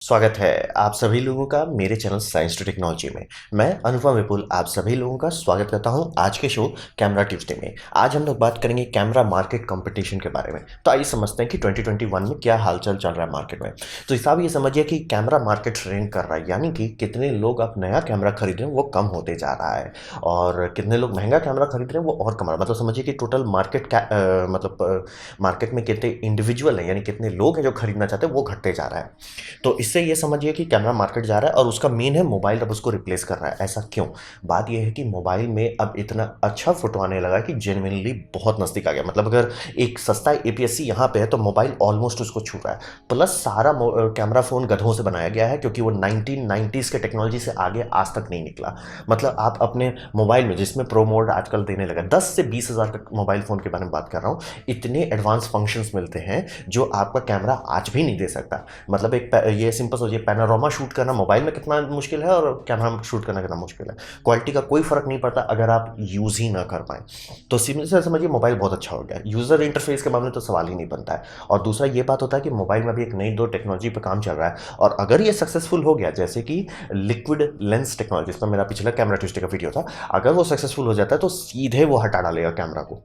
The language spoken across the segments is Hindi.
स्वागत है आप सभी लोगों का मेरे चैनल साइंस टू टेक्नोलॉजी में। मैं अनुपम विपुल आप सभी लोगों का स्वागत करता हूं आज के शो कैमरा ट्यूसडे में। आज हम लोग बात करेंगे कैमरा मार्केट कंपटीशन के बारे में। तो आइए समझते हैं कि 2021 में क्या हालचाल चल रहा है मार्केट में। तो हिसाब ये समझिए कि कैमरा मार्केट श्रिंक कर रहा है, यानी कि कितने लोग अब नया कैमरा खरीद रहे हैं वो कम होते जा रहा है और कितने लोग महंगा कैमरा खरीद रहे हैं वो और कम रहा है। मतलब समझिए कि टोटल मार्केट मार्केट में कितने इंडिविजुअल हैं, यानी कितने लोग हैं जो खरीदना चाहते हैं वो घटते जा रहा है। तो इससे ये समझिए कि कैमरा मार्केट जा रहा है और उसका मेन है मोबाइल अब उसको रिप्लेस कर रहा है। ऐसा क्यों? बात यह है कि मोबाइल में अब इतना अच्छा फोटो आने लगा कि जेन्युइनली बहुत नज़दीक आ गया। मतलब अगर एक सस्ता एपीएससी यहाँ पे है तो मोबाइल ऑलमोस्ट उसको छू रहा है। प्लस सारा कैमरा फ़ोन गधों से बनाया गया है क्योंकि वो 1990s के टेक्नोलॉजी से आगे आज तक नहीं निकला। मतलब आप अपने मोबाइल में, जिसमें प्रो मोड आजकल देने लगा, 10 से 20 हज़ार का मोबाइल फ़ोन के बारे में बात कर रहा हूँ, इतने एडवांस फंक्शंस मिलते हैं जो आपका कैमरा आज भी नहीं दे सकता। मतलब ये सिंपल सोचिए, पैनोरामा शूट करना मोबाइल में कितना मुश्किल है और कैमरा शूट करना कितना मुश्किल है। क्वालिटी का कोई फर्क नहीं पड़ता अगर आप यूज़ ही ना कर पाए। तो सिंपल से समझिए मोबाइल बहुत अच्छा हो गया। यूज़र इंटरफेस के मामले में तो सवाल ही नहीं बनता है। और दूसरा ये बात होता है कि मोबाइल में अभी एक नई दो टेक्नोलॉजी पर काम चल रहा है और अगर ये सक्सेसफुल हो गया, जैसे कि लिक्विड लेंस टेक्नोलॉजी, इसमें मेरा पिछला कैमरा ट्यूसडे का वीडियो था, अगर वो सक्सेसफुल हो जाता है तो सीधे वो हटा डालेगा कैमरा को।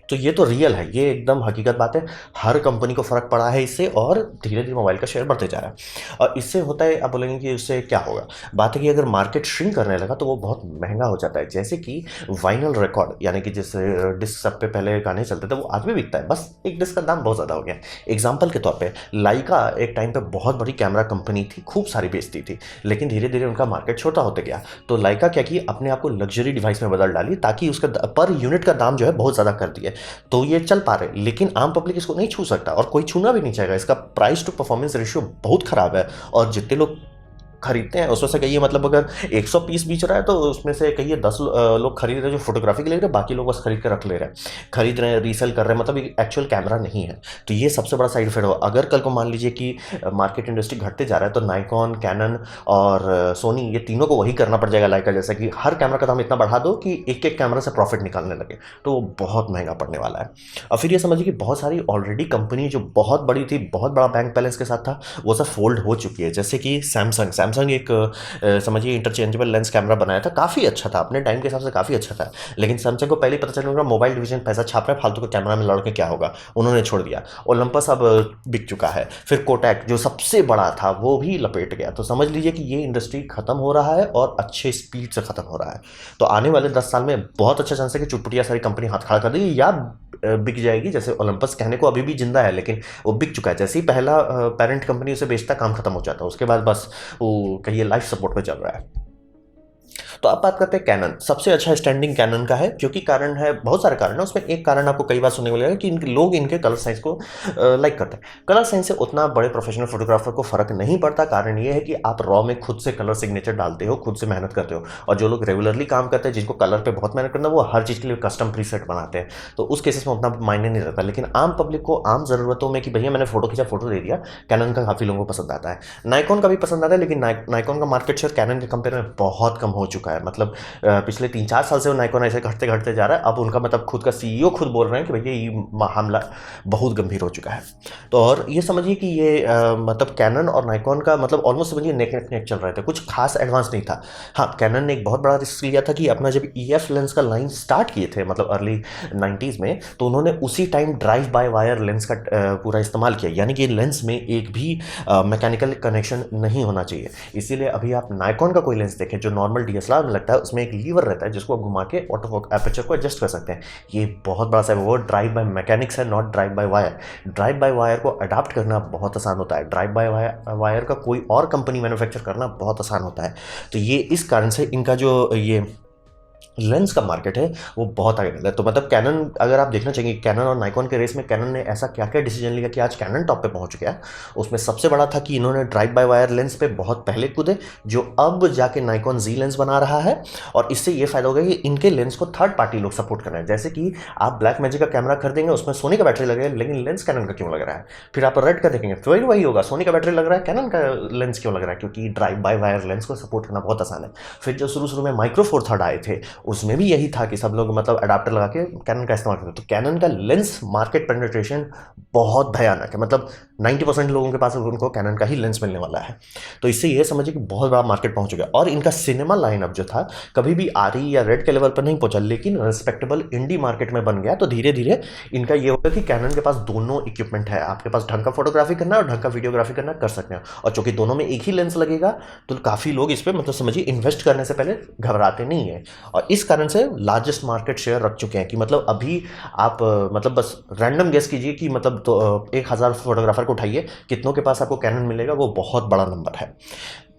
तो ये तो रियल है, ये एकदम हकीकत बात है। हर कंपनी को फ़र्क पड़ा है इससे और धीरे धीरे मोबाइल का शेयर बढ़ते जा रहा है। और इससे होता है, आप बोलेंगे कि उससे क्या होगा। बात है कि अगर मार्केट श्रिंक करने लगा तो वो बहुत महंगा हो जाता है। जैसे कि वाइनल रिकॉर्ड, यानी कि जैसे डिस्क सब पे पहले गाने चलते थे वो आज भी बिकता है, बस एक डिस्क का दाम बहुत ज़्यादा हो गया। एग्जाम्पल के तौर पर लाइका एक टाइम पर बहुत बड़ी कैमरा कंपनी थी, खूब सारी बेचती थी, लेकिन धीरे धीरे उनका मार्केट छोटा होते गया। तो लाइका क्या की, अपने आप को लग्जरी डिवाइस में बदल डाली ताकि उसका पर यूनिट का दाम जो है बहुत ज़्यादा कर दिया। तो ये चल पा रहे, लेकिन आम पब्लिक इसको नहीं छू सकता और कोई छूना भी नहीं चाहेगा। इसका प्राइस टू परफॉर्मेंस रेशियो बहुत खराब है और जितने लोग खरीदते हैं उसमें से कहिए, मतलब अगर 100 पीस बेच रहा है तो उसमें से कहिए 10 लोग खरीद रहे हैं जो फोटोग्राफी के लिए रहे हैं, बाकी लोग बस खरीद के रख ले रहे हैं, खरीद रहे हैं, रीसेल कर रहे हैं, मतलब एक्चुअल कैमरा नहीं है। तो ये सबसे बड़ा साइड इफेक्ट हो। अगर कल को मान लीजिए कि मार्केट इंडस्ट्री घटते जा रहा है तो नाइकॉन, कैनन और सोनी, ये तीनों को वही करना पड़ जाएगा लाइका जैसा, कि हर कैमरा का दाम इतना बढ़ा दो कि एक एक कैमरा से प्रॉफिट निकालने लगे, तो वो बहुत महंगा पड़ने वाला है। और फिर ये समझिए कि बहुत सारी ऑलरेडी कंपनी जो बहुत बड़ी थी, बहुत बड़ा बैंक बैलेंस के साथ था, वो सब फोल्ड हो चुकी है। जैसे कि सैमसंग एक समझिए इंटरचेंजेबल लेंस कैमरा बनाया था, काफ़ी अच्छा था, अपने टाइम के हिसाब से काफ़ी अच्छा था। लेकिन सैमसंग को पहले ही पता चल गया मोबाइल डिवीजन पैसा छाप रहा है, फालतू के कैमरा में लड़ के क्या होगा, उन्होंने छोड़ दिया। ओलंपस अब बिक चुका है। फिर कोटैक जो सबसे बड़ा था वो भी लपेट गया। तो समझ लीजिए कि ये इंडस्ट्री खत्म हो रहा है और अच्छे स्पीड से खत्म हो रहा है। तो आने वाले 10 साल में बहुत अच्छा चांस है कि चुटपुटिया सारी कंपनी हाथ खड़ा कर देगी या बिक जाएगी। जैसे ओलंपस कहने को अभी भी जिंदा है लेकिन वो बिक चुका है। जैसे ही पहला पेरेंट कंपनी उसे बेचता, काम खत्म हो जाता है, उसके बाद बस वो कहिए लाइफ सपोर्ट पे चल रहा है। तो अब बात करते हैं कैनन। सबसे अच्छा स्टैंडिंग कैनन का है, क्योंकि कारण है, बहुत सारे कारण है, उसमें एक कारण आपको कई बार सुनने को मिलेगा कि लोग इनके कलर साइंस को लाइक करते हैं। कलर साइंस से उतना बड़े प्रोफेशनल फोटोग्राफर को फर्क नहीं पड़ता। कारण ये है कि आप रॉ में खुद से कलर सिग्नेचर डालते हो, खुद से मेहनत करते हो। और जो लोग रेगुलरली काम करते हैं, जिनको कलर पे बहुत मेहनत करना, वो हर चीज़ के लिए कस्टम प्रीसेट बनाते हैं, तो उस केसेस में उतना मायने नहीं रहता। लेकिन आम पब्लिक को आम ज़रूरतों में कि भैया मैंने फोटो खींचा, फोटो दे दिया, कैनन का काफ़ी लोगों को पसंद आता है। नाइकॉन का भी पसंद आता है, लेकिन नाइकॉन का मार्केट शेयर कैनन के कंपेयर में बहुत कम हो चुका है। मतलब पिछले 3-4 साल से वो नाइकॉन ऐसे घटते घटते जा रहा है। अब उनका मतलब खुद का सीईओ खुद बोल रहे हैं कि भैया ये मामला बहुत गंभीर हो चुका है। तो और ये समझिए कि ये मतलब कैनन और नाइकॉन का मतलब ऑलमोस्ट समझिए नेक नेक नेक चल रहे थे, कुछ खास एडवांस नहीं था। हाँ, कैनन ने एक बहुत बड़ा रिस्क लिया था कि अपना जब EF लेंस का लाइन स्टार्ट किए थे, मतलब अर्ली 90s में, तो उन्होंने उसी time drive by wire lens का पूरा इस्तेमाल किया, यानी कि लेंस में एक भी मैकेनिकल कनेक्शन नहीं होना चाहिए। इसीलिए अभी आप नाइकॉन का कोई लेंस देखें जो नॉर्मल DSLR में लगता है, उसमें एक लीवर रहता है जिसको घुमा के ऑटो एपर्चर को एडजस्ट कर सकते हैं। ये बहुत बड़ा सा वो ड्राइव बाय मैकेनिक्स है, not drive by wire. Drive by wire को अडाप्ट करना बहुत आसान होता है, ड्राइव बाय वायर का कोई और कंपनी मैन्युफैक्चर करना बहुत आसान होता है। तो ये इस कारण से इनका जो ये लेंस का मार्केट है वो बहुत आगे निकला है। तो मतलब कैनन, अगर आप देखना चाहिए कैनन और नाइकॉन के रेस में कैनन ने ऐसा क्या क्या डिसीजन लिया कि आज कैनन टॉप पे पहुंच गया। उसमें सबसे बड़ा था कि इन्होंने ड्राइव बाय वायर लेंस पे बहुत पहले कूदे, जो अब जाके नाइकॉन Z लेंस बना रहा है। और इससे ये फायदा होगा कि इनके लेंस को थर्ड पार्टी लोग सपोर्ट कर रहे हैं। जैसे कि आप ब्लैक मैजिक का कैमरा खरीदेंगे, उसमें सोनी का बैटरी लगेगा, लेकिन लेंस कैनन का क्यों लग रहा है? फिर आप रेड का देखेंगे, फिर वही होगा, सोनी का बैटरी लग रहा है, कैनन का लेंस क्यों लग रहा है? क्योंकि ड्राइव बाय वायर लेंस को सपोर्ट करना बहुत आसान है। फिर जो शुरू शुरू में माइक्रो फोर थर्ड आए थे, उसमें भी यही था कि सब लोग मतलब अडाप्टर लगा के कैनन का इस्तेमाल करते। तो कैनन का लेंस मार्केट पेनिट्रेशन बहुत भयानक है, मतलब 90% लोगों के पास उनको कैनन का ही लेंस मिलने वाला है। तो इससे ये समझिए कि बहुत बड़ा मार्केट पहुंच गया। और इनका सिनेमा लाइनअप जो था कभी भी आरई या रेड के लेवल पर नहीं पहुंचा, लेकिन रिस्पेक्टेबल इंडी मार्केट में बन गया। तो धीरे धीरे इनका ये होगा कि कैनन के पास दोनों इक्विपमेंट है, आपके पास ढंग का फोटोग्राफी करना और ढंग का वीडियोग्राफी करना कर सकते हैं। और चूंकि दोनों में एक ही लेंस लगेगा तो काफ़ी लोग इस पर मतलब समझिए इन्वेस्ट करने से पहले घबराते नहीं है। और इस कारण से लार्जेस्ट मार्केट शेयर रख चुके हैं कि मतलब अभी आप मतलब बस रैंडम गेस कीजिए कि मतलब तो 1000 फोटोग्राफर को उठाइए, कितनों के पास आपको कैनन मिलेगा, वो बहुत बड़ा नंबर है।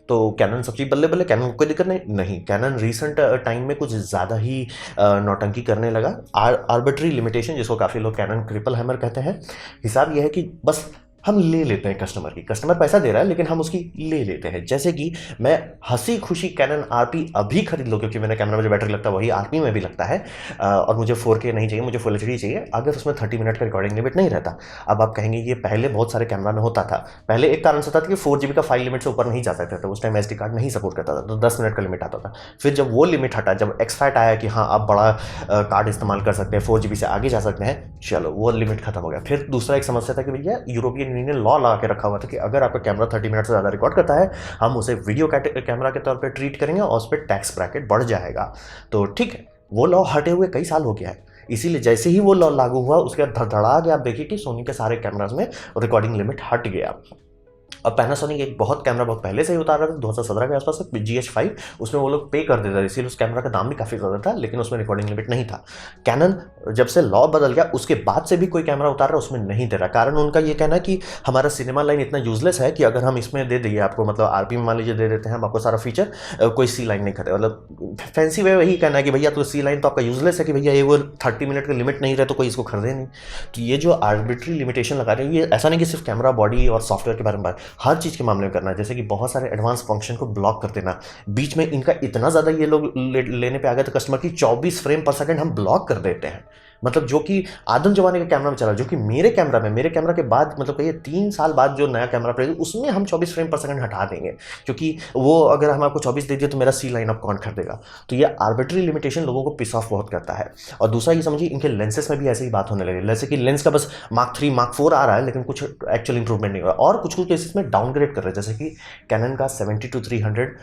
तो कैनन सब चीज़ बल्ले बल्ले, कैनन को कोई दिक्कत नहीं। कैनन रिसेंट टाइम में कुछ ज़्यादा ही नौटंकी करने लगा। आर्बिट्री लिमिटेशन, जिसको काफ़ी लोग कैनन ट्रिपल हैमर कहते हैं, हिसाब यह है कि बस हम ले लेते हैं कस्टमर पैसा दे रहा है लेकिन हम उसकी ले लेते हैं। जैसे कि मैं हंसी खुशी कैनन आरपी अभी खरीद लो, क्योंकि मैंने कैमरा में जो बैटरी लगता है वही आरपी में भी लगता है, और मुझे 4K नहीं चाहिए, मुझे फुल एचडी चाहिए, अगर उसमें 30 मिनट का रिकॉर्डिंग लिमिट नहीं रहता। अब आप कहेंगे ये पहले बहुत सारे कैमरा में होता था। पहले एक कारण से होता था कि 4GB का फाइल लिमिट से ऊपर नहीं जा सकते थे, उस टाइम SD कार्ड नहीं सपोर्ट करता था, तो 10 मिनट का लिमिट आता था। फिर जब वो लिमिट हटा, जब एक्सफैट आया कि हाँ आप बड़ा कार्ड इस्तेमाल कर सकते हैं, 4GB से आगे जा सकते हैं, चलो वो लिमिट खत्म हो गया। फिर दूसरा एक समस्या था कि भैया यूरोपियन यूनियन ने लॉ लगा के रखा हुआ था कि अगर आपका कैमरा 30 मिनट से ज़्यादा रिकॉर्ड करता है, हम उसे वीडियो कैमरा के तौर पे ट्रीट करेंगे और उस पर टैक्स ब्रैकेट बढ़ जाएगा। तो ठीक है, वो लॉ हटे हुए कई साल हो गया है, इसीलिए जैसे ही वो लॉ लागू हुआ उसके बाद धड़धड़ा गया। आप देखिए कि सोनी के सारे कैमराज में रिकॉर्डिंग लिमिट हट गया। अब पैनासोनिक एक बहुत कैमरा बहुत पहले से ही उतार रहा था, 2017 के आसपास GH5, उसमें वो लोग पे कर देते थे, इसीलिए उस कैमरा का दाम भी काफ़ी ज़्यादा था, लेकिन उसमें रिकॉर्डिंग लिमिट नहीं था। कैनन जब से लॉ बदल गया उसके बाद से भी कोई कैमरा उतार रहा है उसमें नहीं दे रहा। कारण उनका ये कहना है कि हमारा सिनेमा लाइन इतना यूजलेस है कि अगर हम इसमें दे देंगे आपको, मतलब आरपी में मान लीजिए दे देते हैं हम आपको सारा फीचर, कोई सी लाइन नहीं करते। मतलब फैंसी वे वही कहना है कि भैया तो सी लाइन तो आपका यूजलेस है, कि भैया ये वो 30 मिनट का लिमिट नहीं रहे तो कोई इसको खरीदे नहीं। तो ये जो आर्बिट्री लिमिटेशन लगा रहे हैं, ये ऐसा नहीं कि सिर्फ कैमरा बॉडी और सॉफ्टवेयर के बारे में, हर चीज़ के मामले में करना है। जैसे कि बहुत सारे एडवांस फंक्शन को ब्लॉक कर देना, बीच में इनका इतना ज़्यादा ये लोग लेने पे आ गए तो कस्टमर की 24 फ्रेम पर सेकंड हम ब्लॉक कर देते हैं। मतलब जो कि आदम जमाने के कैमरा में चला, जो कि मेरे कैमरा के बाद मतलब कहिए 3 साल बाद जो नया कैमरा पड़ेगा उसमें हम 24 फ्रेम पर सेकंड हटा देंगे, क्योंकि वो अगर हम आपको 24 दे दिए तो मेरा सी लाइन अप कौन खरीदेगा। तो ये आर्बिट्री लिमिटेशन लोगों को पिस ऑफ बहुत करता है। और दूसरा ये समझिए इनके लेंसेज में भी ऐसे ही बात होने लगी, जैसे कि लेंस का बस Mark 3 Mark 4 आ रहा है लेकिन कुछ एक्चुअल इंप्रूवमेंट नहीं हुआ, और कुछ केसेस में डाउनग्रेड कर रहे हैं। जैसे कि कैनन का 70-300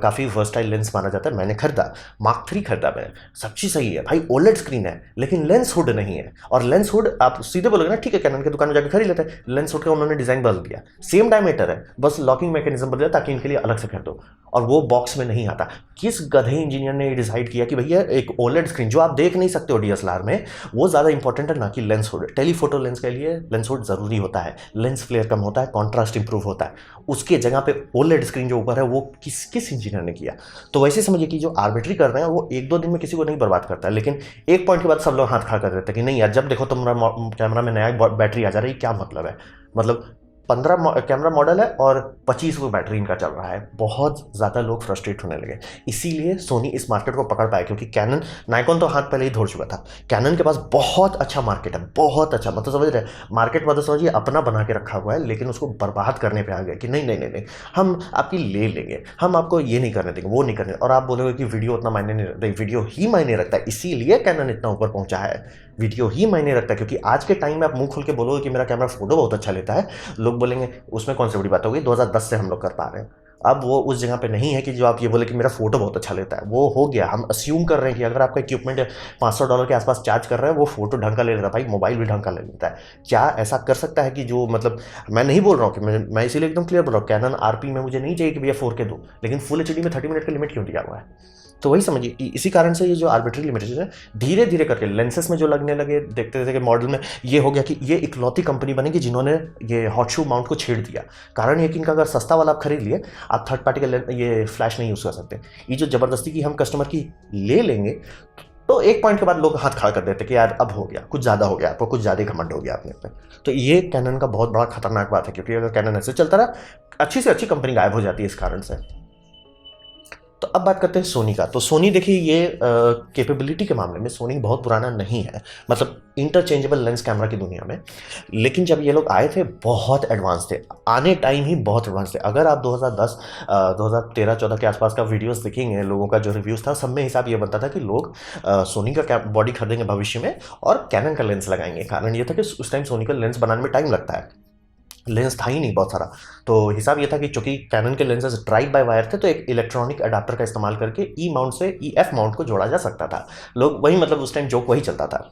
काफ़ी वर्सटाइल लेंस माना जाता है, मैंने खरीदा, Mark 3 खरीदा मैंने, सब चीज़ सही है भाई, ओलेड स्क्रीन है लेकिन लेंस हुड नहीं है। और लेंस हुड आप सीधे बोलोगे ना ठीक है कैनन की दुकान में जाकर खरीद लेते हैं, लेंस हुड का उन्होंने डिजाइन बदल दिया, सेम डायमीटर है, बस लॉकिंग मैकेनिज्म बदल दिया ताकि इनके लिए अलग से खरीदो, और वो बॉक्स में नहीं आता। किस गधे इंजीनियर ने डिसाइड किया कि भैया एक ओलेड स्क्रीन जो आप देख नहीं सकते हो डीएसएलआर में, वो ज़्यादा इंपॉर्टेंट है ना कि लेंस हुड। टेलीफोटो लेंस के लिए लेंस हुड ज़रूरी होता है, लेंस फ्लेयर कम होता है, कॉन्ट्रास्ट इंप्रूव होता है, उसके जगह पे ओलेड स्क्रीन जो ऊपर है वो किस इंजीनियर ने किया। तो वैसे समझिए कि जो आर्बिट्री कर रहे हैं वो 1-2 दिन में किसी को नहीं बर्बाद करता है, लेकिन एक पॉइंट के बाद सब लोग हाथ खड़ा कर देते हैं कि नहीं यार, जब देखो तुम्हारा कैमरा में नया बैटरी आ जा रही है, क्या मतलब है। मतलब 15 कैमरा मॉडल है और 25 वो बैटरी इनका चल रहा है, बहुत ज़्यादा लोग फ्रस्ट्रेट होने लगे। इसीलिए सोनी इस मार्केट को पकड़ पाया, क्योंकि कैनन, नाइकॉन तो हाथ पहले ही धोड़ चुका था, कैनन के पास बहुत अच्छा मार्केट है, बहुत अच्छा, मतलब समझ रहे मार्केट, मतलब समझिए अपना बना के रखा हुआ है, लेकिन उसको बर्बाद करने पे आ गया कि नहीं नहीं नहीं नहीं, हम आपकी ले लेंगे, हम आपको ये नहीं करने देंगे, वो नहीं करने। और आप बोलोगे कि वीडियो उतना मायने नहीं रखता, वीडियो ही मायने रखता है, इसीलिए कैनन इतना ऊपर पहुंचा है, वीडियो ही मायने रखता है। क्योंकि आज के टाइम में आप मुंह खोल के बोलोगे कि मेरा कैमरा फोटो बहुत अच्छा लेता है, लोग बोलेंगे उसमें कौन सी बड़ी बात होगी, 2010 से हम लोग कर पा रहे हैं। अब वो उस जगह पे नहीं है कि जो आप ये बोले कि मेरा फोटो बहुत अच्छा लेता है, वो हो गया। हम अस्यूम कर रहे हैं कि अगर आपका इक्विपमेंट $500 के आसपास चार्ज कर रहा है, वो फोटो ढंग का ले लेता है, भाई मोबाइल भी ढंग का ले लेता है। क्या ऐसा कर सकता है कि जो, मतलब मैं नहीं बोल रहा हूँ कि मैं इसीलिए एकदम क्लियर बोल रहा हूँ, कैनन आरपी में मुझे नहीं चाहिए कि भैया 4K दो, लेकिन फुल एचडी में 30 मिनट का लिमिट क्यों दिया हुआ है। तो वही समझिए कि इसी कारण से ये जो आर्बिट्री लिमिटेशन है, धीरे धीरे करके लेंसेस में जो लगने लगे, देखते थे कि मॉडल में ये हो गया कि ये इकलौती कंपनी बनेगी जिन्होंने ये हॉट शू माउंट को छेड़ दिया। कारण ये कि इनका अगर सस्ता वाला आप खरीद लिए, आप थर्ड पार्टी का ये फ्लैश नहीं यूज़ कर सकते। ये जो ज़बरदस्ती की हम कस्टमर की ले लेंगे, तो एक पॉइंट के बाद लोग हाथ खड़ा कर देते कि यार अब हो गया, कुछ ज़्यादा हो गया, आपको कुछ ज़्यादा घमंड हो गया अपने पे। तो ये कैनन का बहुत बड़ा खतरनाक बात है, क्योंकि अगर कैनन ऐसे चलता रहा, अच्छी से अच्छी कंपनी गायब हो जाती है इस कारण से। तो अब बात करते हैं सोनी का। तो सोनी देखिए ये कैपेबिलिटी के मामले में सोनी बहुत पुराना नहीं है, मतलब इंटरचेंजेबल लेंस कैमरा की दुनिया में। लेकिन जब ये लोग आए थे बहुत एडवांस थे, आने टाइम ही बहुत एडवांस थे। अगर आप 2010 2013-14 के आसपास का वीडियोस देखेंगे, लोगों का जो रिव्यूज़ था, सब में हिसाब ये बनता था कि लोग सोनी का बॉडी खरीदेंगे भविष्य में और कैनन का लेंस लगाएंगे। कारण ये था कि उस टाइम सोनी का लेंस बनाने में टाइम लगता है, लेंस था ही नहीं बहुत सारा। तो हिसाब ये था कि चूंकि कैनन के लेंसेज ड्राइव बाय वायर थे, तो एक इलेक्ट्रॉनिक अडाप्टर का इस्तेमाल करके ई माउंट से ई एफ माउंट को जोड़ा जा सकता था। लोग वही, मतलब उस टाइम जोक वही चलता था।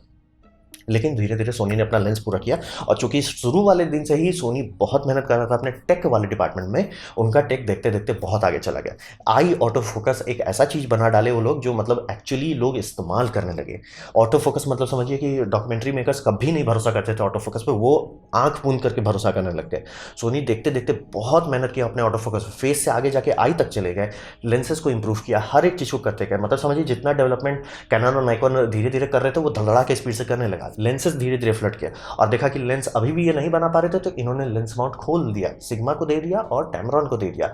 लेकिन धीरे धीरे सोनी ने अपना लेंस पूरा किया, और चूंकि शुरू वाले दिन से ही सोनी बहुत मेहनत कर रहा था अपने टेक वाले डिपार्टमेंट में, उनका टेक देखते देखते बहुत आगे चला गया। आई ऑटो फोकस एक ऐसा चीज़ बना डाले वो लोग, जो मतलब एक्चुअली लोग इस्तेमाल करने लगे। ऑटो फोकस मतलब समझिए कि डॉक्यूमेंट्री मेकर्स कभी नहीं भरोसा करते थे ऑटो फोकस पे, वो आंख मूंद करके भरोसा करने लग गए। सोनी देखते देखते बहुत मेहनत किया अपने ऑटो फोकस, फेस से आगे जाके आई तक चले गए, लेंसेज को इंप्रूव किया, हर एक चीज़ को करते गए। मतलब समझिए जितना डेवलपमेंट कैनन और नाइकॉन धीरे धीरे कर रहे थे, वो धड़धड़ा के स्पीड से करने लगा। लेंसेज धीरे धीरे फ्लड किया, और देखा कि लेंस अभी भी ये नहीं बना पा रहे थे, तो इन्होंने लेंस माउंट खोल दिया, सिग्मा को दे दिया और टैमरॉन को दे दिया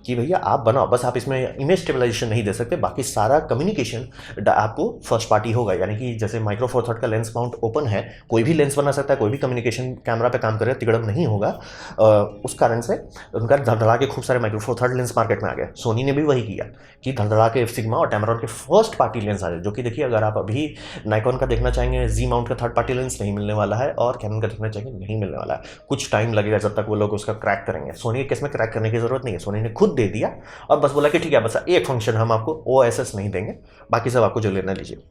कि भैया आप बनाओ, बस आप इसमें इमेज स्टेबलाइजेशन नहीं दे सकते, बाकी सारा कम्युनिकेशन आपको फर्स्ट पार्टी होगा। यानी कि जैसे माइक्रो फोर थर्ड का लेंस माउंट ओपन है, कोई भी लेंस बना सकता है, कोई भी कम्युनिकेशन कैमरा पे काम करे, तिगड़म नहीं होगा। उस कारण से उनका धड़धड़ा के खूब सारे micro four third lens market में आ गए। सोनी ने भी वही किया कि धड़धड़ा के सिग्मा और टैमरॉन के फर्स्ट पार्टी लेंस आ गए, जो कि देखिए अगर आप अभी नाइकॉन का देखना चाहेंगे, जी माउंट का थर्ड पार्टी लेंस नहीं मिलने वाला है, और कैनन का देखना चाहेंगे नहीं मिलने वाला है। कुछ टाइम लगेगा जब तक वो लोग उसका क्रैक करेंगे। सोनी के केस में क्रैक करने की जरूरत नहीं है, सोनी ने खुद दे दिया और बस बोला कि ठीक है, बस एक फंक्शन हम आपको OSS नहीं देंगे, बाकी सब आपको जो लेना लीजिए।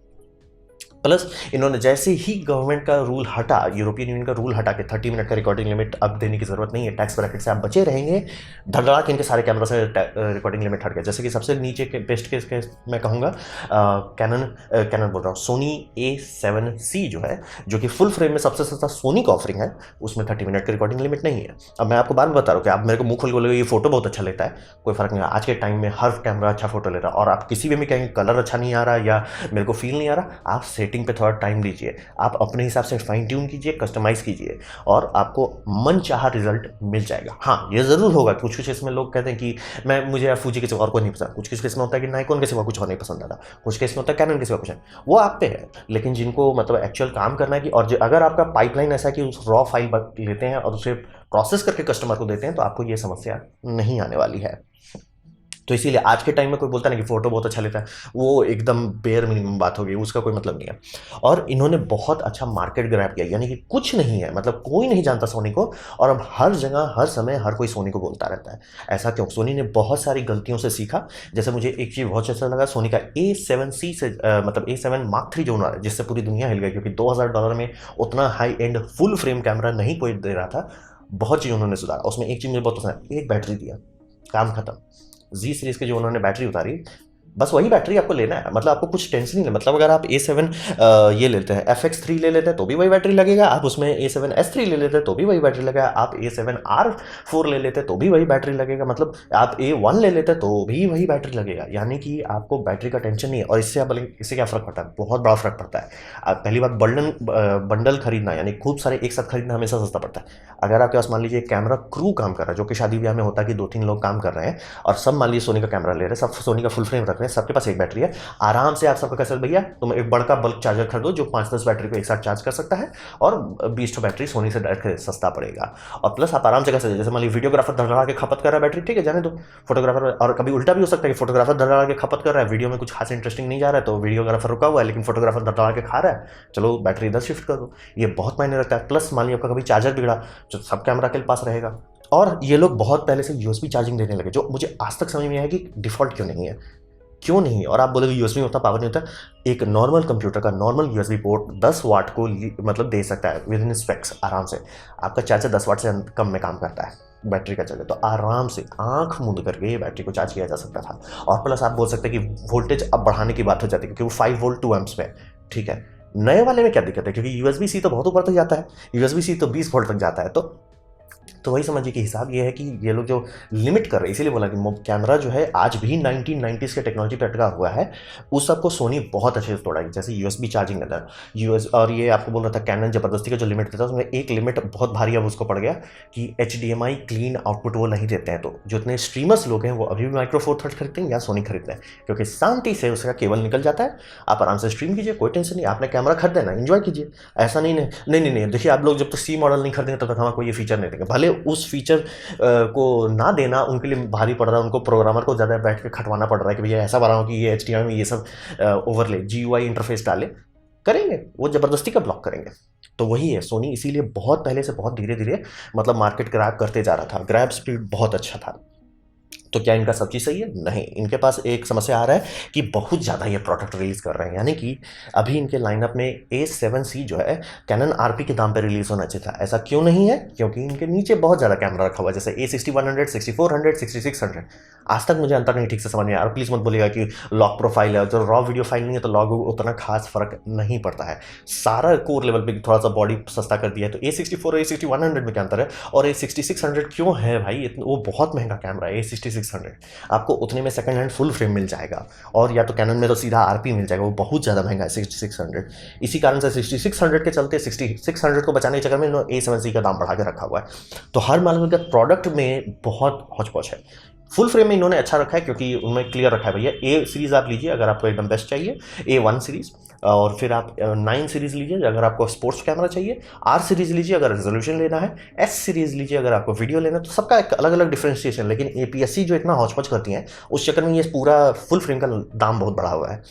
प्लस इन्होंने जैसे ही गवर्नमेंट का रूल हटा, यूरोपियन यूनियन का रूल हटा के 30 मिनट का रिकॉर्डिंग लिमिट अब देने की जरूरत नहीं है, टैक्स ब्रैकेट से आप बचे रहेंगे, धड़धड़ा के इनके सारे कैमरों से रिकॉर्डिंग लिमिट हट गया। जैसे कि सबसे नीचे के बेस्ट केस मैं कहूँगा, कैनन बोल रहा हूँ, सोनी A7C जो है, जो कि फुल फ्रेम में सबसे सस्ता सोनी का ऑफरिंग है, उसमें 30 मिनट की रिकॉर्डिंग लिमिट नहीं है। अब मैं आपको बात बता रहा हूँ कि आप मेरे को मुंह खोल के बोलोगे ये फोटो बहुत अच्छा लेता है, कोई फर्क नहीं है। आज के टाइम में हर कैमरा अच्छा फोटो ले रहा है, और आप किसी भी कहेंगे कलर अच्छा नहीं आ रहा या मेरे को फील नहीं आ रहा, आप सेटिंग पे थोड़ा टाइम दीजिए, आप अपने हिसाब से फाइन ट्यून कीजिए, कस्टमाइज कीजिए, और आपको मन चाहा रिजल्ट मिल जाएगा। हाँ, ये जरूर होगा कुछ कुछ इसमें लोग कहते हैं कि मुझे फूजी के सिवा और कोई नहीं पसंद, कुछ केस में होता है कि नाइकॉन के सिवा कुछ और नहीं पसंद आता, कुछ केस में होता है कैनन के सिवा कुछ है, वो आप पे है। लेकिन जिनको मतलब एक्चुअल काम करना है कि, और अगर आपका पाइपलाइन ऐसा है कि उस रॉ फाइल लेते हैं और उसे प्रोसेस करके कस्टमर को देते हैं, तो आपको ये समस्या नहीं आने वाली है। तो इसीलिए आज के टाइम में कोई बोलता नहीं कि फोटो बहुत अच्छा लेता है, वो एकदम बेयर मिनिमम बात हो गई, उसका कोई मतलब नहीं है। और इन्होंने बहुत अच्छा मार्केट ग्रैब किया, यानी कि कुछ नहीं है, मतलब कोई नहीं जानता सोनी को, और अब हर जगह हर समय हर कोई सोनी को बोलता रहता है। ऐसा क्यों? सोनी ने बहुत सारी गलतियों से सीखा। जैसे मुझे एक चीज़ बहुत अच्छा लगा, सोनी का A7C से मतलब A7 Mark III जो होना है, जिससे पूरी दुनिया हिल गई, क्योंकि $2000 में उतना high and full frame camera नहीं कोई दे रहा था। बहुत चीज़ उन्होंने सुधारा। उसमें एक चीज़ मुझे बहुत पसंद है, एक बैटरी दिया, काम खत्म। जी सीरीज के जो उन्होंने बैटरी उतारी, बस वही बैटरी आपको लेना है, मतलब आपको कुछ टेंशन नहीं है। मतलब अगर आप A7 ये लेते हैं, FX3 ले लेते हैं तो भी वही बैटरी लगेगा, आप उसमें A7S3 ले लेते हैं तो भी वही बैटरी लगेगा, आप A7R4 ले लेते हैं तो भी वही बैटरी लगेगा, मतलब आप A1 ले लेते हैं तो भी वही बैटरी लगेगा। यानी कि आपको बैटरी का टेंशन नहीं है। और इससे क्या फ़र्क पड़ता है? बहुत बड़ा फ़र्क पड़ता है। पहली बात, बंडल खरीदना, यानी खूब सारे एक साथ खरीदना हमेशा सस्ता पड़ता है। अगर आपके पास मान लीजिए कैमरा क्रू काम कर रहा है, जो कि शादी ब्याह में होता है कि 2-3 लोग काम कर रहे हैं, और सब मान लीजिए सोनी का कैमरा ले रहे हैं, सब सोनी का फुल फ्रेम रख रहे हैं, सबके पास एक बैटरी है, आराम से आप सबका कैसे, भैया तुम एक बड़का बल्क चार्जर खरीदो जो 5-10 बैटरी को एक साथ चार्ज कर सकता है, और 20 बैटरी सोनी से डायरेक्ट सस्ता पड़ेगा। और प्लस आप आराम से कैसे, जैसे मान लीजिए वीडियोग्राफर धड़धड़ा के खपत कर रहा है बैटरी, ठीक है, जाने दो फोटोग्राफर। और कभी उल्टा भी हो सकता है कि फोटोग्राफर धड़धड़ा के खपत कर रहा है, वीडियो में कुछ खास इंटरेस्टिंग नहीं जा रहा है, तो वीडियोग्राफर रुका हुआ है, लेकिन फोटोग्राफर धड़धड़ा के खा रहा है, चलो बैटरी इधर शिफ्ट कर दो। ये बहुत मायने रखता है। प्लस मान लीजिए आपका कभी चार्जर बिगड़ा, जो सब कैमरा के पास रहेगा। और ये लोग बहुत पहले से USB चार्जिंग देने लगे, जो मुझे आज तक समझ में आया कि डिफॉल्ट क्यों नहीं है, क्यों नहीं है। और आप बोलोगे USB में उतना पावर नहीं होता, एक नॉर्मल कंप्यूटर का नॉर्मल USB पोर्ट 10 वाट को मतलब दे सकता है विद इन स्पेक्स आराम से। आपका चार्जर 10 वाट से कम में काम करता है बैटरी का चार्जर, तो आराम से आंख मूंद करके ये बैटरी को चार्ज किया जा सकता था। और प्लस आप बोल सकते हैं कि वोल्टेज अब बढ़ाने की बात हो जाती है, क्योंकि वो 5 वोल्ट 2 एम्प्स पे, ठीक है। नए वाले में क्या दिक्कत है, क्योंकि USB-C तो बहुत ऊपर तक जाता है, USB-C तो 20 वोल्ट तक जाता है, तो तो वही समझिए कि हिसाब ये है कि ये लोग जो लिमिट कर रहे हैं, इसीलिए बोला कि कैमरा जो है आज भी 1990s के टेक्नोलॉजी पर अटका हुआ है, उस सबको सोनी बहुत अच्छे से तोड़ा है। जैसे यूएसबी चार्जिंग अंदर यूएस, और ये आपको बोल रहा था कैनन जबरदस्ती का जो लिमिट देता है उसमें एक लिमिट बहुत भारी अब उसको पड़ गया कि HDMI क्लीन आउटपुट वो नहीं देते हैं। तो जितने स्ट्रीमर्स लोग हैं वो अभी भी माइक्रो फोर थर्ड खरीदते हैं या सोनी खरीदते हैं, क्योंकि शांति से उसका केबल निकल जाता है, आप आराम से स्ट्रीम कीजिए, कोई टेंशन नहीं। आपने कैमरा खरीदा ना, एंजॉय कीजिए। ऐसा नहीं नहीं, देखिए आप लोग जब तक सी मॉडल नहीं खरीदेंगे तब तक हमें कोई ये फीचर नहीं देंगे। भले उस फीचर को ना देना उनके लिए भारी पड़ रहा है, उनको प्रोग्रामर को ज़्यादा बैठ के खटवाना पड़ रहा है कि भैया ऐसा बना हो कि ये HDMI में ये सब ओवरले GUI इंटरफेस डाले, करेंगे वो ज़बरदस्ती का ब्लॉक करेंगे। तो वही है, सोनी इसीलिए बहुत पहले से बहुत धीरे धीरे मतलब मार्केट ग्रैब करते जा रहा था, ग्रैब स्पीड बहुत अच्छा था। तो क्या इनका सब चीज़ सही है? नहीं, इनके पास एक समस्या आ रहा है कि बहुत ज़्यादा ये प्रोडक्ट रिलीज़ कर रहे हैं। यानी कि अभी इनके लाइनअप में A7C जो है कैनन RP के दाम पे रिलीज़ होना चाहिए था। ऐसा क्यों नहीं है? क्योंकि इनके नीचे बहुत ज़्यादा कैमरा रखा हुआ है, जैसे A6100, 6400, 6600। आज तक मुझे अंतर नहीं ठीक से समझ में आया। और प्लीज़ मत बोलिएगा कि लॉग प्रोफाइल है, जो रॉ वीडियो फाइल नहीं है तो लॉग उतना खास फर्क नहीं पड़ता है। सारा कोर लेवल पे थोड़ा सा बॉडी सस्ता कर दिया है। तो A64 और A6100 में क्या अंतर है? और A6600 क्यों है भाई? वो बहुत महंगा कैमरा है A6600। आपको उतने में सेकंड हैंड फुल फ्रेम मिल जाएगा, और या तो कैनन में तो सीधा RP मिल जाएगा, वो बहुत ज़्यादा महंगा है 6600। इसी कारण से 6600 के चलते 6600 को बचाने के चक्कर में इन्होंने A7C का दाम बढ़ा के रखा हुआ है। तो हर माल के प्रोडक्ट में बहुत हौच-पौच है। फुल फ्रेम में इन्होंने अच्छा रखा है क्योंकि उनमें क्लियर रखा है भैया A सीरीज़ आप लीजिए अगर आपको एकदम बेस्ट चाहिए, A1 सीरीज़, और फिर आप 9 सीरीज़ लीजिए अगर आपको स्पोर्ट्स कैमरा चाहिए, R सीरीज़ लीजिए अगर रेजोल्यूशन लेना है, S सीरीज़ लीजिए अगर आपको वीडियो लेना है। तो सबका एक अलग अलग डिफ्रेंशिएशन, लेकिन APS-C जो इतना हौच-पौच करती हैं उस चक्कर में ये पूरा फुल फ्रेम का दाम बहुत बढ़ा हुआ है।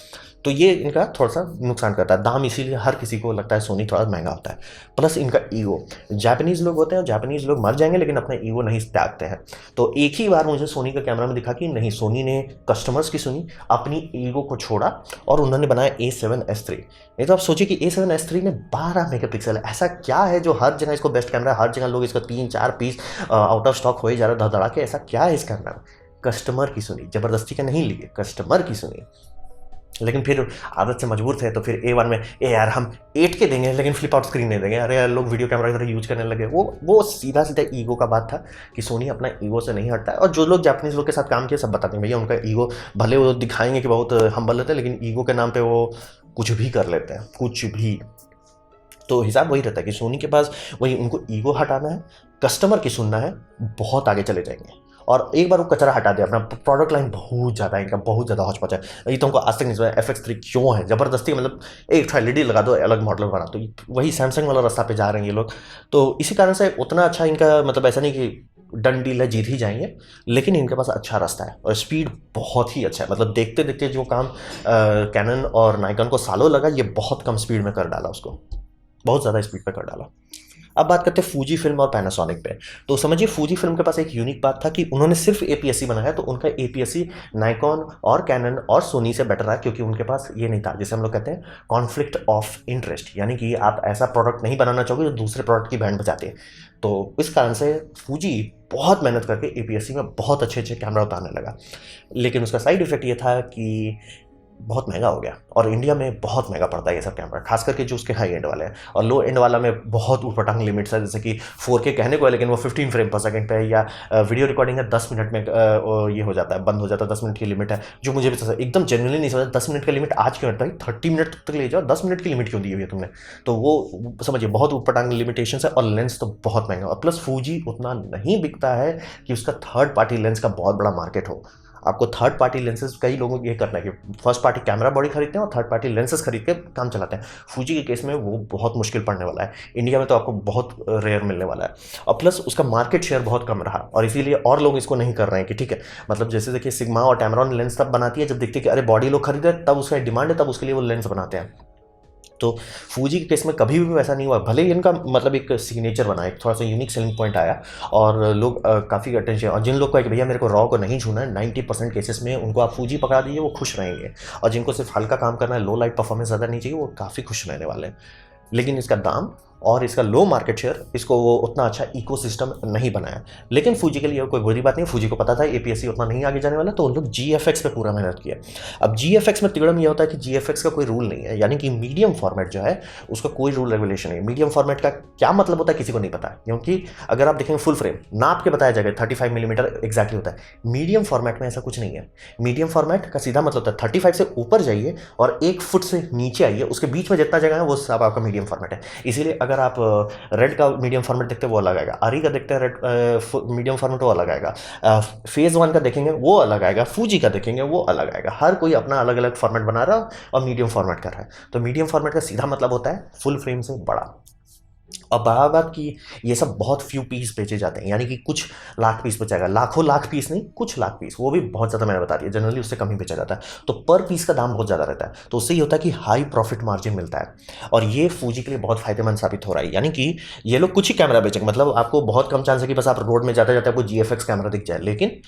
तो ये इनका थोड़ा सा नुकसान करता है दाम, इसीलिए हर किसी को लगता है सोनी थोड़ा महंगा होता है। प्लस इनका ईगो, जापानीज़ लोग होते हैं और जापानीज़ लोग मर जाएंगे लेकिन अपना ईगो नहीं त्यागते हैं। तो एक ही बार मुझे सोनी का कैमरा में दिखा कि नहीं, सोनी ने कस्टमर्स की सुनी, अपनी ईगो को छोड़ा और उन्होंने बनाया A7S III। नहीं तो आप सोचिए कि A7S III में 12 मेगापिक्सल है। ऐसा क्या है जो हर जगह इसको बेस्ट कैमरा है, हर जगह लोग इसका 3-4 पीस आउट ऑफ स्टॉक हो ही जा रहा है धड़धड़ा के। ऐसा क्या है इस कैमरा में? कस्टमर की सुनी, जबरदस्ती का नहीं लिए, कस्टमर की सुनी। लेकिन फिर आदत से मजबूर थे तो फिर A1 में यार हम 8 के देंगे लेकिन फ्लिप आउट स्क्रीन नहीं देंगे। अरे यार लोग वीडियो कैमरा की तरह यूज करने लगे। वो सीधा सीधा ईगो का बात था कि सोनी अपना ईगो से नहीं हटता है। और जो लोग जापानीज लोग के साथ काम किए सब बताते हैं भैया उनका ईगो, भले वो दिखाएंगे कि बहुत हम्बल रहते हैं लेकिन ईगो के नाम पर वो कुछ भी कर लेते हैं, कुछ भी। तो हिसाब वही रहता है कि सोनी के पास वही उनको ईगो हटाना है, कस्टमर की सुनना है, बहुत आगे चले जाएंगे। और एक बार वो कचरा हटा दिया, अपना प्रोडक्ट लाइन बहुत ज़्यादा इनका बहुत ज़्यादा हौच-पौच है। ये तो हमको आज तक नहीं समझ FX3 क्यों है ज़बरदस्ती, मतलब एक LED लगा दो अलग मॉडल बना। तो वही सैमसंग वाला रास्ता पे जा रहे हैं ये लोग। तो इसी कारण से उतना अच्छा इनका मतलब ऐसा नहीं कि डन डील है, जीत ही जाएंगे, लेकिन इनके पास अच्छा रास्ता है और स्पीड बहुत ही अच्छा है। मतलब देखते देखते जो काम कैनन और नाइकॉन को सालों लगा, ये बहुत कम स्पीड में कर डाला, उसको बहुत ज़्यादा स्पीड पे कर डाला। अब बात करते हैं फूजी फिल्म और पैनासोनिक पे। तो समझिए फूजी फिल्म के पास एक यूनिक बात था कि उन्होंने सिर्फ APS-C बनाया, तो उनका APS-C नाइकॉन और कैनन और सोनी से बेटर रहा क्योंकि उनके पास ये नहीं था, जिसे हम लोग कहते हैं कॉन्फ्लिक्ट ऑफ इंटरेस्ट, यानी कि आप ऐसा प्रोडक्ट नहीं बनाना चाहोगे जो दूसरे प्रोडक्ट की बैंड बजाते हैं। तो इस कारण से फूजी बहुत मेहनत करके APS-C में बहुत अच्छे अच्छे कैमरा उतारने लगा। लेकिन उसका साइड इफेक्ट ये था कि बहुत महंगा हो गया, और इंडिया में बहुत महंगा पड़ता है ये सब कैमरा, खास करके जो उसके हाई एंड वाले हैं। और लो एंड वाला में बहुत ऊपर-टांग लिमिट्स है, जैसे कि 4K कहने को है लेकिन वो 15 फ्रेम पर सेकंड पे है, या वीडियो रिकॉर्डिंग है 10 मिनट में ये हो जाता है, बंद हो जाता है, 10 मिनट की लिमिट है। जो मुझे भी एकदम जेन्युइनली नहीं समझ 10 मिनट का लिमिट आज क्यों है? 30 मिनट तक ले जाओ, 10 मिनट की लिमिट क्यों दी हुई है तुमने? तो वो समझिए बहुत ऊपर-टांग लिमिटेशन है, और लेंस तो बहुत महंगा। और प्लस फूजी उतना नहीं बिकता है कि उसका थर्ड पार्टी लेंस का बहुत बड़ा मार्केट हो। आपको थर्ड पार्टी लेंसेज, कई लोगों को ये करना है कि फर्स्ट पार्टी कैमरा बॉडी खरीदते हैं और थर्ड पार्टी लेंसेज खरीद के काम चलाते हैं। फूजी के केस में वो बहुत मुश्किल पड़ने वाला है, इंडिया में तो आपको बहुत रेयर मिलने वाला है। और प्लस उसका मार्केट शेयर बहुत कम रहा, और इसीलिए और लोग इसको नहीं कर रहे हैं कि ठीक है, मतलब जैसे देखिए सिग्मा और टैमरॉन लेंस तब बनाती है जब देखते हैं कि अरे बॉडी लोग खरीदे, तब उसका डिमांड है, तब उसके लिए वो लेंस बनाते हैं। तो फूजी के केस में कभी भी वैसा नहीं हुआ, भले ही इनका मतलब एक सिग्नेचर बना, एक थोड़ा सा यूनिक सेलिंग पॉइंट आया, और लोग काफ़ी अटेंशन, और जिन लोग को है कि भैया मेरे को रॉ को नहीं छूना है, 90% केसेस में उनको आप फूजी पकड़ा दीजिए, वो खुश रहेंगे। और जिनको सिर्फ हल्का काम करना है, लो लाइट परफॉर्मेंस ज़्यादा नहीं चाहिए, वो काफ़ी खुश रहने वाले हैं। लेकिन इसका दाम और इसका लो मार्केट शेयर इसको वो उतना अच्छा इकोसिस्टम नहीं बनाया। लेकिन फूजी के लिए कोई बुरी बात नहीं, फूजी को पता था एपीएससी उतना नहीं आगे जाने वाला, तो उन लोग जीएफएक्स पे पूरा मेहनत किया। अब जीएफएक्स में तिगड़म ये होता है कि जीएफएक्स का कोई रूल नहीं है, यानी कि मीडियम फॉर्मेट जो है उसका कोई रूल रेगुलेशन नहीं है। मीडियम फॉर्मेट का क्या मतलब होता है किसी को नहीं पता, क्योंकि अगर आप देखेंगे फुल फ्रेम नाप के बताया जाएगा 35 मिलीमीटर एग्जैक्टली होता है। मीडियम फॉर्मेट में ऐसा कुछ नहीं है। मीडियम फॉर्मेट का सीधा मतलब होता है 35 से ऊपर जाइए और 1 फुट से नीचे आइए, उसके बीच में जितना जगह है वो सब आपका मीडियम फॉर्मेट है। इसीलिए अगर आप रेड का मीडियम फॉर्मेट देखते हैं वो अलग आएगा, आरी का देखते हैं रेड मीडियम फॉर्मेट वो अलग आएगा, फेज 1 का देखेंगे वो अलग आएगा, फूजी का देखेंगे वो अलग आएगा। हर कोई अपना अलग अलग फॉर्मेट बना रहा है और मीडियम फॉर्मेट कर रहा है। तो मीडियम फॉर्मेट का सीधा मतलब होता है फुल फ्रेम से बड़ा। और बड़ा बात कि ये सब बहुत फ्यू पीस बेचे जाते हैं, यानी कि कुछ लाख पीस बेचा, लाखों लाख पीस नहीं, कुछ लाख पीस, वो भी बहुत ज़्यादा मैंने बता दिया, जनरली उससे कम ही बेचा जाता है। तो पर पीस का दाम बहुत ज़्यादा रहता है, तो उससे ये होता है कि हाई प्रॉफिट मार्जिन मिलता है। और ये फूजी के लिए बहुत फायदेमंद साबित हो रहा है, यानी कि ये लोग कुछ ही कैमरा बेचेंगे, मतलब आपको बहुत कम चांस है कि बस आप रोड में जाते जाते आपको जीएफएक्स कैमरा दिख जाए, लेकिन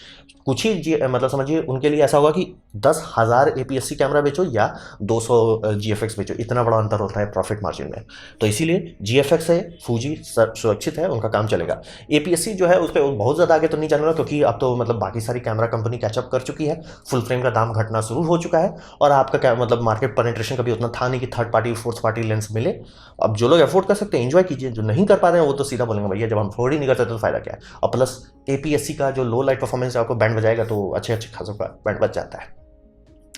कुछ ही मतलब समझिए उनके लिए ऐसा होगा कि 10,000 एपीएससी कैमरा बेचो या 200 जीएफएक्स बेचो, इतना बड़ा अंतर होता है प्रॉफिट मार्जिन में। तो इसीलिए जीएफएक्स है, फूजी सुरक्षित है, उनका काम चलेगा। एपीएससी जो है उस पर बहुत ज़्यादा आगे तो नहीं जाने वाला, क्योंकि अब तो मतलब बाकी सारी कैमरा कंपनी कैचअप कर चुकी है, फुल फ्रेम का दाम घटना शुरू हो चुका है, और आपका क्या मतलब मार्केट पेनिट्रेशन कभी उतना था नहीं कि third party fourth party lens मिले। अब जो लोग अफोर्ड कर सकते हैं एंजॉय कीजिए, जो नहीं कर पा रहे हैं वो तो सीधा बोलेंगे भैया जब हम अफोर्ड ही नहीं करते तो फायदा क्या है। और प्लस एपीएससी का जो लो लाइट परफॉर्मेंस आपको बैंड बजाएगा तो अच्छे अच्छे खासों का बैंड बच जाता है।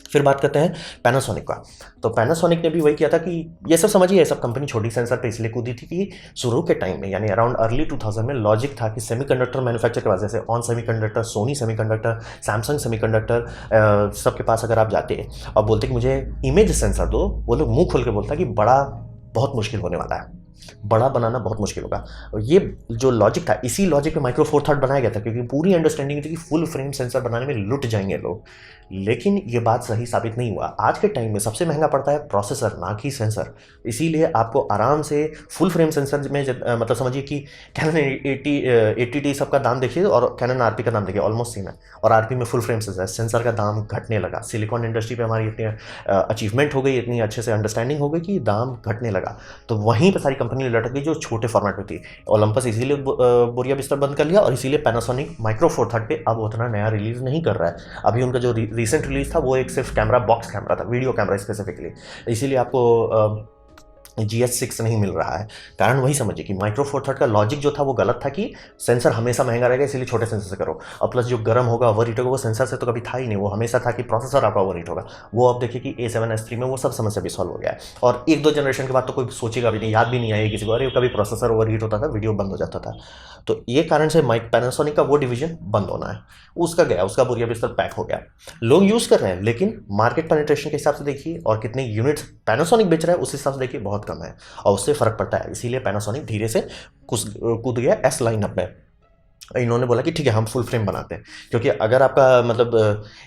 फिर बात करते हैं पैनासोनिक का। तो पैनासोनिक ने भी वही किया था कि ये सब समझिए, ये सब कंपनी छोटी सेंसर पे इसलिए कूदी थी कि शुरू के टाइम में यानी अराउंड अर्ली 2000 में लॉजिक था कि सेमीकंडक्टर मैन्युफैक्चर के पास, जैसे on semiconductor, Sony semiconductor, Samsung semiconductor, सबके पास अगर आप जाते और बोलते कि मुझे इमेज सेंसर दो, वो लोग मुंह खोल के बोलता कि बड़ा बहुत मुश्किल होने वाला है, बड़ा बनाना बहुत मुश्किल होगा। ये जो लॉजिक था, इसी लॉजिक पे माइक्रो फोर थर्ड बनाया गया था, क्योंकि पूरी अंडरस्टैंडिंग थी कि फुल फ्रेम सेंसर बनाने में लुट जाएंगे लोग। लेकिन ये बात सही साबित नहीं हुआ। आज के टाइम में सबसे महंगा पड़ता है प्रोसेसर, ना कि सेंसर। इसीलिए आपको आराम से फुल फ्रेम सेंसर में मतलब समझिए कि कैनन 80D सबका दाम देखिए और कैनन आरपी का दाम देखिए, ऑलमोस्ट सेम है। और आरपी में फुल फ्रेम सेंसर का दाम घटने लगा। सिलिकॉन इंडस्ट्री पे हमारी इतनी अचीवमेंट हो गई, इतनी अच्छे से अंडरस्टैंडिंग हो गई कि दाम घटने लगा। तो वहीं पर सारी कंपनी लटक गई जो छोटे फॉर्मेट में थी। ओलंपस इसीलिए बोरिया बिस्तर बंद कर लिया, और इसीलिए पैनासोनिक माइक्रो फोर थर्ड पे अब उतना नया रिलीज नहीं कर रहा है। अभी उनका जो रिसेंट रिलीज था वो एक सिर्फ कैमरा बॉक्स कैमरा था, वीडियो कैमरा स्पेसिफिकली, इसीलिए आपको GH6 नहीं मिल रहा है। कारण वही समझिए कि माइक्रो फोर थर्ड का लॉजिक जो था वो गलत था कि सेंसर हमेशा महंगा रहेगा इसलिए छोटे सेंसर से करो, और प्लस जो गर्म होगा ओवर हीट होगा वो सेंसर से तो कभी था ही नहीं, वो हमेशा था कि प्रोसेसर आपका ओवर हीट होगा। वो अब देखिए कि A7S3 में वो सब समस्या भी सॉल्व हो गया है, और 1-2 जनरेशन के बाद तो कोई सोचेगा भी नहीं, याद भी नहीं आएगी किसी को, अरे कभी प्रोसेसर ओवर हीट होता था, वीडियो बंद हो जाता था। तो ये कारण से पैनासोनिक का वो डिवीजन बंद होना है, उसका गया, उसका बोरिया बिस्तर पैक हो गया। लोग यूज़ कर रहे हैं, लेकिन मार्केट पेनिट्रेशन के हिसाब से देखिए और कितने यूनिट्स पैनासोनिक बेच रहा है उस हिसाब से देखिए बहुत कम है, और उससे फर्क पड़ता है। इसीलिए पैनासोनिक धीरे से कूद गया एस लाइनअप में। इन्होंने बोला कि ठीक है हम फुल फ्रेम बनाते हैं, क्योंकि अगर आपका मतलब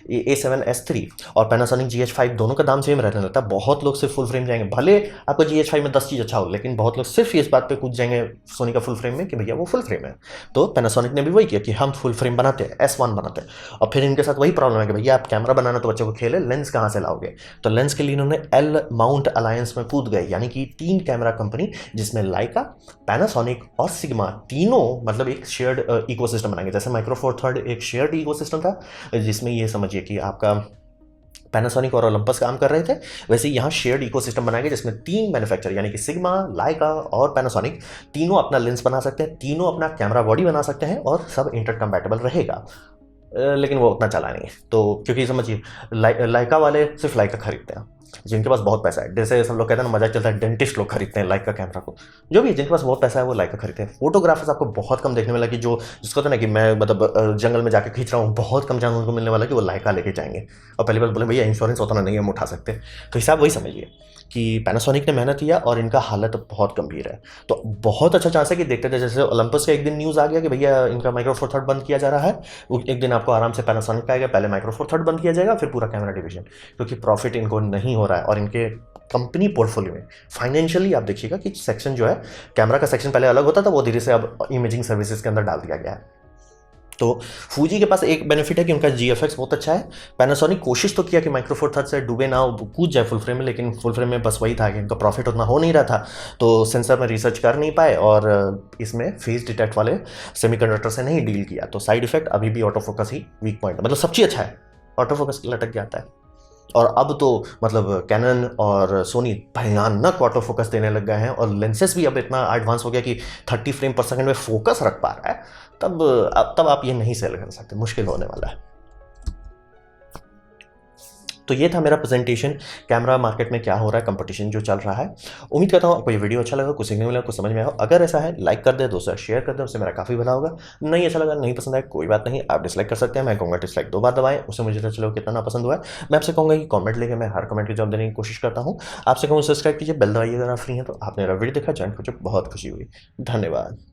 A7S3 और पैनासोनिक GH5 दोनों का दाम सेम रहने लगता है, बहुत लोग सिर्फ फुल फ्रेम जाएंगे। भले आपको GH5 में 10 चीज़ अच्छा हो, लेकिन बहुत लोग सिर्फ इस बात पे कूद जाएंगे सोनी का फुल फ्रेम में कि भैया वो फुल फ्रेम है। तो पैनासोनिक ने भी वही किया कि हम फुल फ्रेम बनाते हैं, S1 बनाते हैं। और फिर इनके साथ वही प्रॉब्लम है कि भैया आप कैमरा बनाना तो बच्चों को खेले, लेंस कहाँ से लाओगे। तो लेंस के लिए इन्होंने एल माउंट अलायंस में कूद गए, यानी कि 3 कैमरा कंपनी जिसमें लाइका, पैनासोनिक और सिग्मा तीनों मतलब एक शेयर्ड इकोसिस्टम बनाएंगे। जैसे माइक्रो फोर थर्ड एक शेयर्ड इकोसिस्टम था जिसमें ये समझिए कि आपका पैनासोनिक और ओलंपस काम कर रहे थे, वैसे यहाँ शेयर्ड इकोसिस्टम बनाएंगे जिसमें 3 मैन्युफैक्चर यानी कि सिग्मा, लाइका और पैनासोनिक तीनों अपना लेंस बना सकते हैं, तीनों अपना कैमरा बॉडी बना सकते हैं, और सब इंटरकम्पैटिबल रहेगा। लेकिन वो उतना चला नहीं है, तो क्योंकि समझिए लाइका वाले सिर्फ लाइका खरीदते हैं जिनके पास बहुत पैसा है। जैसे सब लोग कहते हैं ना, मजाक चलता है, डेंटिस्ट लोग खरीदते हैं लाइका कैमरा को, जो भी जिनके पास बहुत पैसा है वो लाइका खरीदते हैं। फोटोग्राफर्स आपको बहुत कम देखने वाला कि जो जिसको तो ना कि मैं मतलब जंगल में जाकर खींच रहा हूँ, बहुत कम चांस उनको मिलने वाला कि वो लाइका लेके जाएंगे। और पहली बार बोले भैया इंश्योरेंस उतना नहीं है, हम उठा सकते। तो हिसाब वही समझिए कि पैनासोनिक ने मेहनत किया और इनका हालत बहुत गंभीर है। तो बहुत अच्छा चांस है कि देखते थे, जैसे ओलंपस का एक दिन न्यूज़ आ गया कि भैया इनका माइक्रो फोर थर्ड बंद किया जा रहा है, वो एक दिन आपको आराम से पैनासोनिक का आएगा, पहले माइक्रो फोर थर्ड बंद किया जाएगा फिर पूरा कैमरा डिवीजन, क्योंकि प्रॉफिट इनको नहीं हो रहा है। और इनके कंपनी पोर्टफोलियो में फाइनेंशियली आप देखिएगा कि सेक्शन जो है, कैमरा का सेक्शन पहले अलग होता था, वो धीरे से अब इमेजिंग सर्विसेज के अंदर डाल दिया गया है। तो फूजी के पास एक बेनिफिट है कि उनका GFX बहुत अच्छा है। पैनासोनिक कोशिश तो किया कि माइक्रो फोर थर्ड से डूबे ना, कूद जाए फुल फ्रेम में, लेकिन फुल फ्रेम में बस वही था कि इनका प्रॉफिट उतना हो नहीं रहा था, तो सेंसर में रिसर्च कर नहीं पाए और इसमें फेस डिटेक्ट वाले सेमीकंडक्टर से नहीं डील किया। तो साइड इफेक्ट अभी भी ऑटो फोकस ही वीक पॉइंट है, मतलब सब चीज़ अच्छा है, ऑटो फोकस लटक जाता है। और अब तो मतलब कैनन और सोनी भयानक ऑटो फोकस देने लग गए हैं, और लेंसेज भी अब इतना एडवांस हो गया कि 30 फ्रेम पर सेकंड में फोकस रख पा रहा है। तब आप ये नहीं सेल कर सकते, मुश्किल होने वाला है। तो ये था मेरा प्रेजेंटेशन, कैमरा मार्केट में क्या हो रहा है, कंपटीशन जो चल रहा है। उम्मीद करता हूँ आपको ये वीडियो अच्छा लगा, कुछ सीखने मिला, कुछ समझ में आया। अगर ऐसा है लाइक कर दे, दोस्तों शेयर कर दे, उससे मेरा काफ़ी भला होगा। नहीं अच्छा लगा, नहीं पसंद आया, कोई बात नहीं, आप डिसलाइक कर सकते हैं। मैं कहूँगा डिसलाइक 2 बार दबाएं, उससे मुझे पता चलो कितना पसंद हुआ है। मैं आपसे कहूँगा कि कॉमेंट लेके मैं हर कमेंट की जवाब देने की कोशिश करता हूँ। आपसे कहूँ सब्सक्राइब कीजिए, बेल दबाइए अगर आप फ्री हैं तो। आपने मेरा वीडियो देखा, ज्वाइन कर, बहुत खुशी हुई। धन्यवाद।